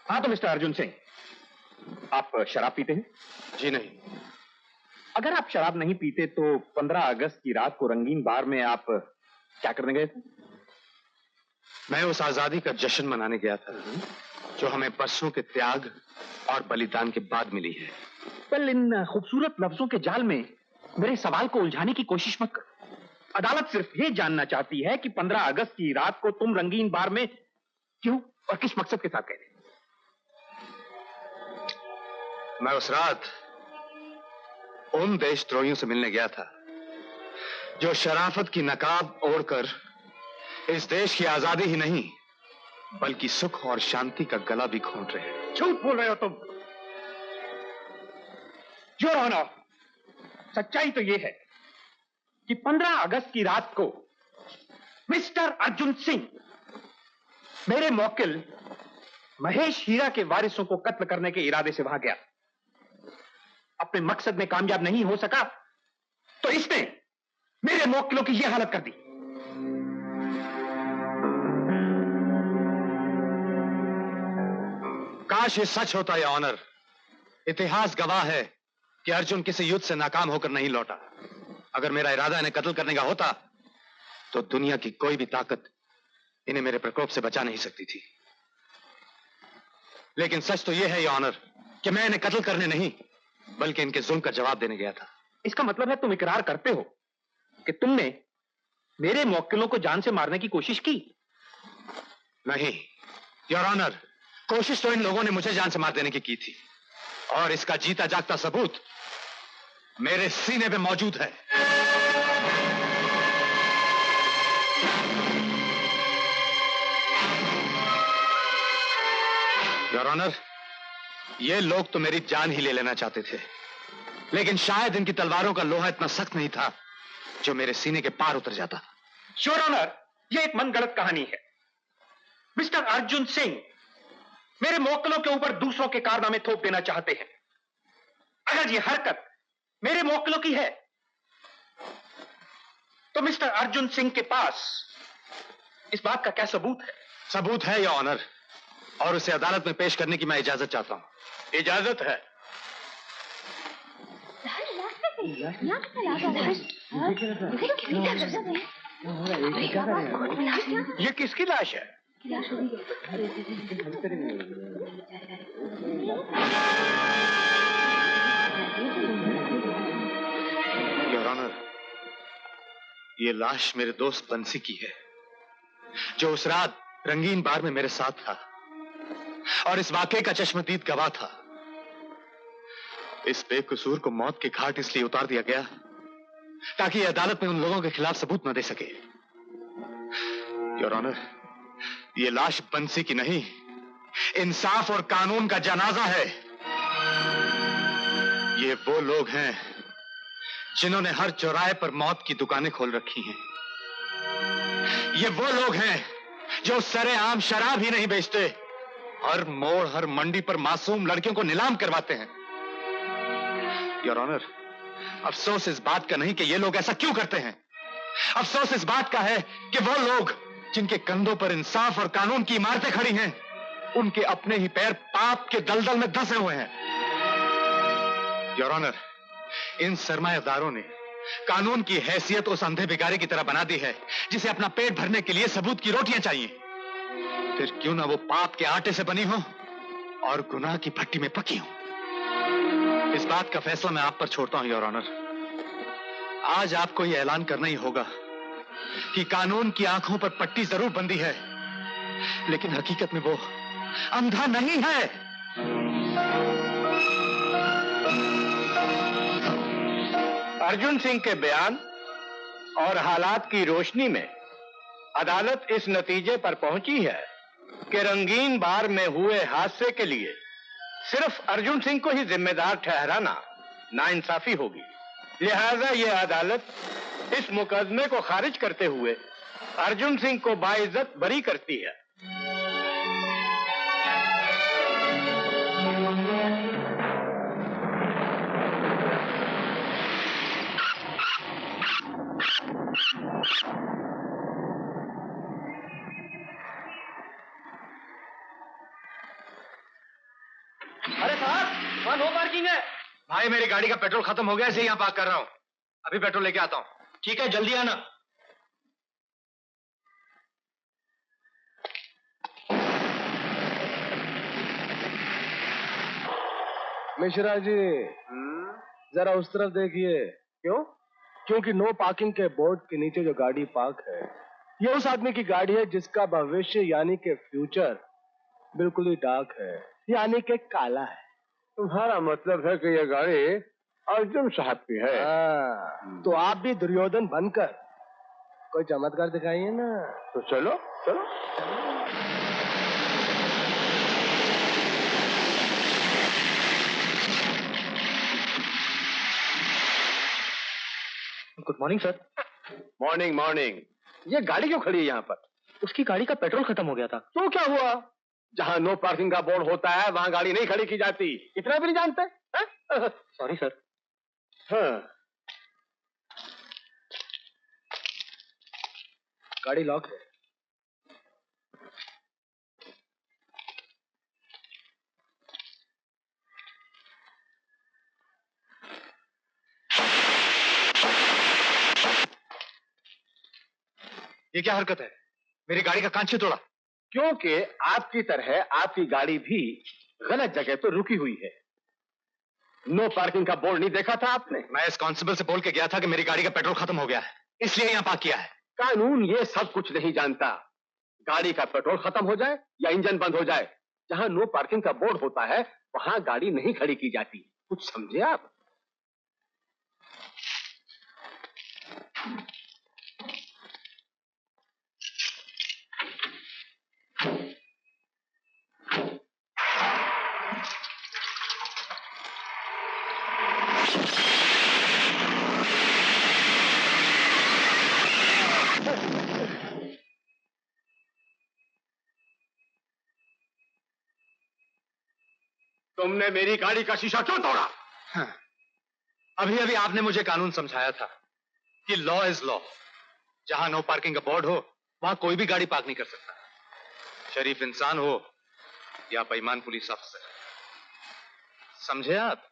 हाँ तो मिस्टर अर्जुन सिंह, आप शराब पीते हैं? जी नहीं। अगर आप शराब नहीं पीते तो 15 अगस्त की रात को रंगीन बार में आप क्या करने गए थे? मैं उस आजादी का जश्न मनाने गया था जो हमें बरसों के त्याग और बलिदान के बाद मिली है। पहले इन खूबसूरत लफ्जों के जाल में मेरे सवाल को उलझाने की कोशिश मत कर। अदालत सिर्फ ये जानना चाहती है कि 15 अगस्त की रात को तुम रंगीन बार में क्यों और किस मकसद के साथ गए थे? मैं उस रात उन देशद्रोहियों से मिलने गया था जो शराफत की नकाब ओढ़कर इस देश की आजादी ही नहीं बल्कि सुख और शांति का गला भी घोंट रहे हैं। झूठ बोल रहे हो तुम। योर ऑनर, सच्चाई तो यह है कि 15 अगस्त की रात को मिस्टर अर्जुन सिंह मेरे मौकिल महेश हीरा के वारिसों को कत्ल करने के इरादे से वहां गया। अपने मकसद में कामयाब नहीं हो सका तो इसने मेरे मौकिलों की यह हालत कर दी। काश ये सच होता या ऑनर। इतिहास गवाह है कि अर्जुन किसी युद्ध से नाकाम होकर नहीं लौटा। अगर मेरा इरादा इन्हें कत्ल करने का होता तो दुनिया की कोई भी ताकत इन्हें मेरे प्रकोप से बचा नहीं सकती थी। लेकिन सच तो यह है या ऑनर कि मैं इन्हें कत्ल करने नहीं बल्कि इनके जुल्म का जवाब देने गया था। इसका मतलब है तुम इकरार करते हो कि तुमने मेरे मौकिलों को जान से मारने की कोशिश की? नहीं योर ऑनर, कोशिश तो इन लोगों ने मुझे जान से मार देने की थी और इसका जीता जागता सबूत मेरे सीने पे मौजूद है। योर ऑनर, ये लोग तो मेरी जान ही ले लेना चाहते थे, लेकिन शायद इनकी तलवारों का लोहा इतना सख्त नहीं था जो मेरे सीने के पार उतर जाता। योर ऑनर, यह एक मनगढ़ंत कहानी है। मिस्टर अर्जुन सिंह मेरे मौकिलों के ऊपर दूसरों के कारनामे थोप देना चाहते हैं। अगर यह हरकत मेरे मौकिलों की है तो मिस्टर अर्जुन सिंह के पास इस बात का क्या सबूत है? सबूत है या ऑनर, और उसे अदालत में पेश करने की मैं इजाजत चाहता हूं। इजाजत है। ये किसकी लाश है? योर ऑनर, ये लाश मेरे दोस्त बंसी की है जो उस रात रंगीन बार में मेरे साथ था और इस वाकये का चश्मदीद गवाह था। इस बेकसूर को मौत के घाट इसलिए उतार दिया गया ताकि अदालत में उन लोगों के खिलाफ सबूत न दे सके। योर ऑनर, ये लाश बंसी की नहीं, इंसाफ और कानून का जनाजा है। ये वो लोग हैं जिन्होंने हर चौराहे पर मौत की दुकानें खोल रखी हैं। ये वो लोग हैं जो सरेआम शराब ही नहीं बेचते, हर मोड़ हर मंडी पर मासूम लड़कियों को नीलाम करवाते हैं। योर ऑनर, अफसोस इस बात का नहीं कि ये लोग ऐसा क्यों करते हैं, अफसोस इस बात का है कि वो लोग जिनके कंधों पर इंसाफ और कानून की इमारतें खड़ी हैं, उनके अपने ही पैर पाप के दलदल में धंसे हुए हैं। योर ऑनर, इन सरमायादारों ने कानून की हैसियत उस अंधे भिखारी की तरह बना दी है जिसे अपना पेट भरने के लिए सबूत की रोटियां चाहिए। फिर क्यों ना वो पाप के आटे से बनी हो और गुनाह की भट्टी में पकी हो। इस बात का फैसला मैं आप पर छोड़ता हूं योर ऑनर। आज आपको यह ऐलान करना ही होगा कि कानून की आंखों पर पट्टी जरूर बंधी है, लेकिन हकीकत में वो अंधा नहीं है। अर्जुन सिंह के बयान और हालात की रोशनी में अदालत इस नतीजे पर पहुंची है कि रंगीन बार में हुए हादसे के लिए सिर्फ अर्जुन सिंह को ही जिम्मेदार ठहराना नाइंसाफी होगी। लिहाजा यह अदालत इस मुकदमे को खारिज करते हुए अर्जुन सिंह को बाइज्जत बरी करती है। अरे साहब, वहाँ नो पार्किंग है। भाई मेरी गाड़ी का पेट्रोल खत्म हो गया, इसे यहाँ पार्क कर रहा हूँ। अभी पेट्रोल लेके आता हूँ। ठीक है, जल्दी आना। मिश्रा जी, जरा उस तरफ देखिए। क्यों? क्योंकि नो पार्किंग के बोर्ड के नीचे जो गाड़ी पार्क है, ये उस आदमी की गाड़ी है जिसका भविष्य यानी के फ्यूचर बिल्कुल ही डार्क है, यानी के काला है। तुम्हारा मतलब है कि ये गाड़ी अर्जुन साहब की है? तो आप भी दुर्योधन बनकर कोई चमत्कार दिखाइए ना। तो चलो चलो। Good morning sir. Morning morning. ये गाड़ी क्यों खड़ी है यहाँ पर? उसकी गाड़ी का पेट्रोल खत्म हो गया था। तो क्या हुआ? जहाँ नो पार्किंग का बोर्ड होता है वहाँ गाड़ी नहीं खड़ी की जाती, इतना भी नहीं जानते? Sorry sir. हाँ। गाड़ी लॉक है। ये क्या हरकत है? मेरी गाड़ी का कांच तोड़ा? क्योंकि आपकी तरह आपकी गाड़ी भी गलत जगह पर रुकी हुई है। नो पार्किंग का बोर्ड नहीं देखा था आपने? मैं इस कांस्टेबल से बोल के गया था कि मेरी गाड़ी का पेट्रोल खत्म हो गया है, इसलिए यहाँ पार्क किया है। कानून ये सब कुछ नहीं जानता। गाड़ी का पेट्रोल खत्म हो जाए या इंजन बंद हो जाए, जहां नो पार्किंग का बोर्ड होता है वहां गाड़ी नहीं खड़ी की जाती। कुछ समझे आप? तुमने मेरी गाड़ी का शीशा क्यों तोड़ा? हाँ। अभी अभी आपने मुझे कानून समझाया था कि लॉ इज लॉ। जहां नो पार्किंग का बोर्ड हो वहां कोई भी गाड़ी पार्क नहीं कर सकता, शरीफ इंसान हो या बेईमान पुलिस अफसर। समझे आप?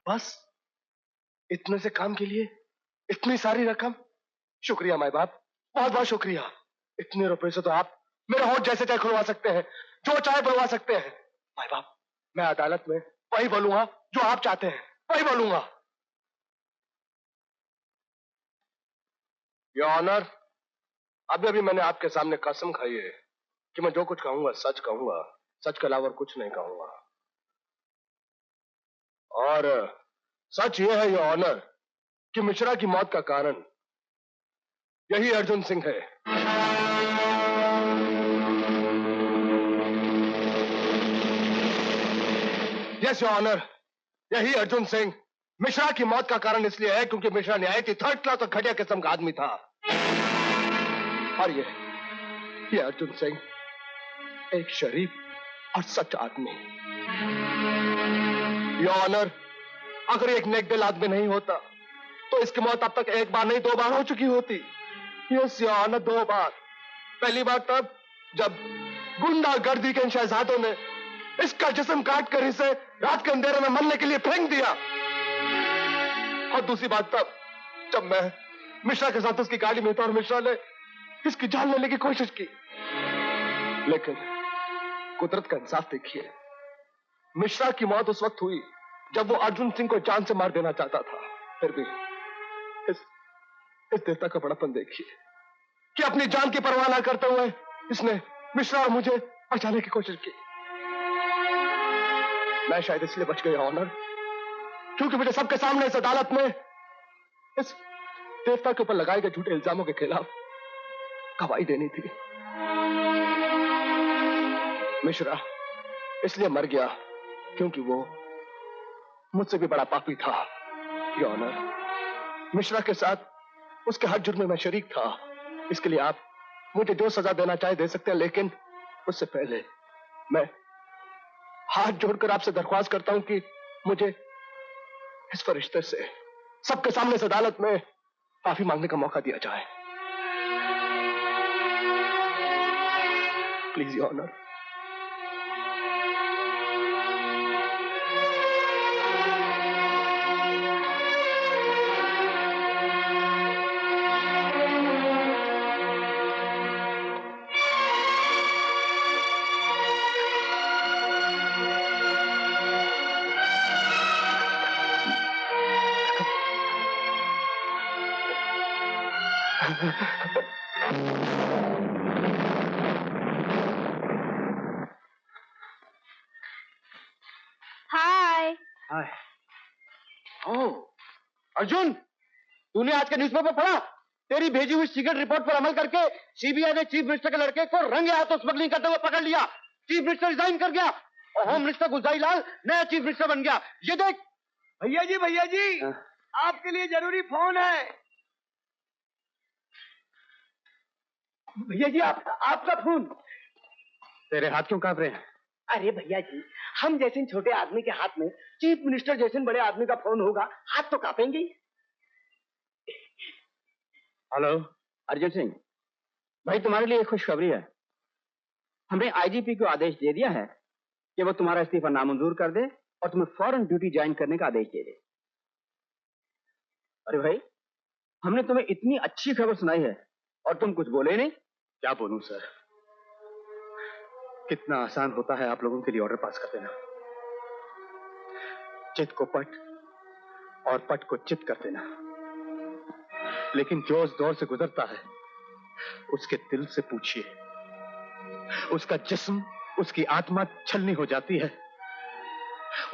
बस इतने से काम के लिए इतनी सारी रकम? शुक्रिया माई बाप, बहुत बहुत शुक्रिया। इतने रुपए से तो आप मेरा होठ जैसे चाहे खुलवा सकते हैं, जो चाहे बुलवा सकते हैं। माई बाप, मैं अदालत में वही बोलूंगा जो आप चाहते हैं, वही बोलूंगा। योर ऑनर, अभी अभी मैंने आपके सामने कसम खाई है कि मैं जो कुछ कहूंगा सच कहूंगा, सच के अलावा कुछ नहीं कहूंगा। और सच ये है योर ऑनर कि मिश्रा की मौत का कारण यही अर्जुन सिंह है। यस योर ऑनर, यही अर्जुन सिंह, मिश्रा की मौत का कारण इसलिए है क्योंकि मिश्रा न्यायती थर्ड क्लास और घटिया किस्म का आदमी था। और ये अर्जुन सिंह एक शरीफ और सच्चा आदमी। योर ऑनर, अगर एक नेक दिल आदमी नहीं होता तो इसकी मौत अब तक एक बार नहीं 2 बार हो चुकी होती। यस योर ऑनर, 2 बार। पहली बार तब जब गुंडागर्दी के इन शहजादों ने इसका जिस्म काट कर इसे रात के अंधेरे में मरने के लिए फेंक दिया, और दूसरी बात तब जब मैं मिश्रा के साथ उसकी गाड़ी में था और मिश्रा ने इसकी जान लेने की कोशिश की। लेकिन कुदरत का इंसाफ देखिए, मिश्रा की मौत उस वक्त हुई जब वो अर्जुन सिंह को जान से मार देना चाहता था। फिर भी इस देवता का बड़ापन देखिए कि अपनी जान की परवाह न करते हुए इसने मिश्रा और मुझे बचाने की कोशिश की। मैं शायद इसलिए बच गया ऑनर क्योंकि मुझे सबके सामने इस अदालत में इस देवता के ऊपर लगाए गए झूठे इल्जामों के खिलाफ गवाही देनी थी। मिश्रा इसलिए मर गया क्योंकि वो मुझसे भी बड़ा पापी था। योर ऑनर, मिश्रा के साथ उसके हर जुर्म में मैं शरीक था। इसके लिए आप मुझे जो सजा देना चाहे दे सकते हैं, लेकिन उससे पहले मैं हाथ जोड़कर आपसे दरख्वास्त करता हूं कि मुझे इस फरिश्ते से सबके सामने इस अदालत में माफी मांगने का मौका दिया जाए। Please your honour. Hi. Hi. Oh Arjun, तूने आज का न्यूज़पेपर पढ़ा? तेरी भेजी हुई सीक्रेट रिपोर्ट पर अमल करके सीबीआई ने चीफ मिनिस्टर के लड़के को रंगे हाथों स्मगलिंग करते हुए पकड़ लिया। चीफ मिनिस्टर रिजाइन कर गया और होम मिनिस्टर गुलजारी लाल नया चीफ मिनिस्टर बन गया। ये देख। भैया जी आपके लिए जरूरी फोन है। भैया जी आपका फोन। तेरे हाथ क्यों कांप रहे हैं? अरे भैया जी, हम जैसे छोटे आदमी के हाथ में चीफ मिनिस्टर जैसे बड़े आदमी का फोन होगा, हाथ तो कांपेंगे ही। हेलो अर्जुन सिंह भाई, तुम्हारे लिए एक खुशखबरी है। हमने आईजीपी को आदेश दे दिया है कि वो तुम्हारा इस्तीफा नामंजूर कर दे और तुम्हें फौरन ड्यूटी ज्वाइन करने का आदेश दे दे। अरे भाई, हमने तुम्हें इतनी अच्छी खबर सुनाई है और तुम कुछ बोले नहीं। क्या बोलूं सर, कितना आसान होता है आप लोगों के लिए ऑर्डर पास कर देना। चित को पट और पट को चित कर देना, लेकिन जो उस दौर से गुजरता है उसके दिल से पूछिए, उसका जिस्म, उसकी आत्मा छलनी हो जाती है।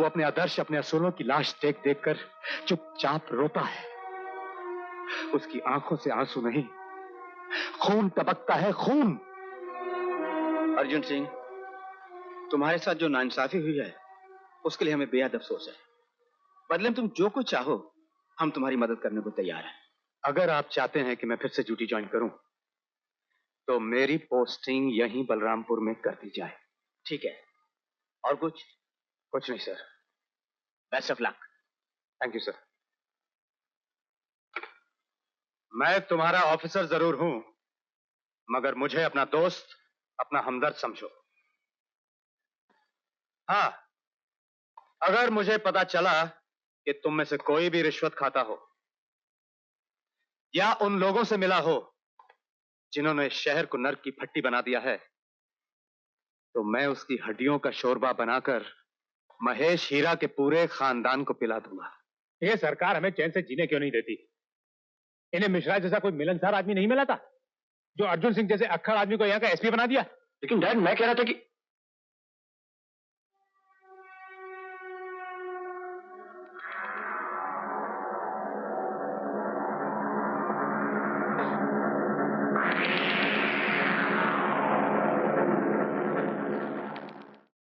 वो अपने आदर्श, अपने असूलों की लाश देख देख कर चुपचाप रोता है। उसकी आंखों से आंसू नहीं, खून टपकता है, खून। अर्जुन सिंह, तुम्हारे साथ जो नाइंसाफी हुई है उसके लिए हमें बेहद अफसोस है। बदले में तुम जो कुछ चाहो हम तुम्हारी मदद करने को तैयार हैं। अगर आप चाहते हैं कि मैं फिर से ड्यूटी ज्वाइन करूं तो मेरी पोस्टिंग यहीं बलरामपुर में कर दी जाए। ठीक है, और कुछ? कुछ नहीं sir. Best of luck. Thank you sir. मैं तुम्हारा ऑफिसर जरूर हूं, मगर मुझे अपना दोस्त, अपना हमदर्द समझो। हाँ, अगर मुझे पता चला कि तुम में से कोई भी रिश्वत खाता हो या उन लोगों से मिला हो जिन्होंने शहर को नर्क की भट्टी बना दिया है, तो मैं उसकी हड्डियों का शोरबा बनाकर महेश हीरा के पूरे खानदान को पिला दूंगा। ये सरकार हमें चैन से जीने क्यों नहीं देती? इन्हें मिश्रा जैसा कोई मिलनसार आदमी नहीं मिला था जो अर्जुन सिंह जैसे अक्खड़ आदमी को यहाँ का एसपी बना दिया? लेकिन डैड, मैं कह रहा था कि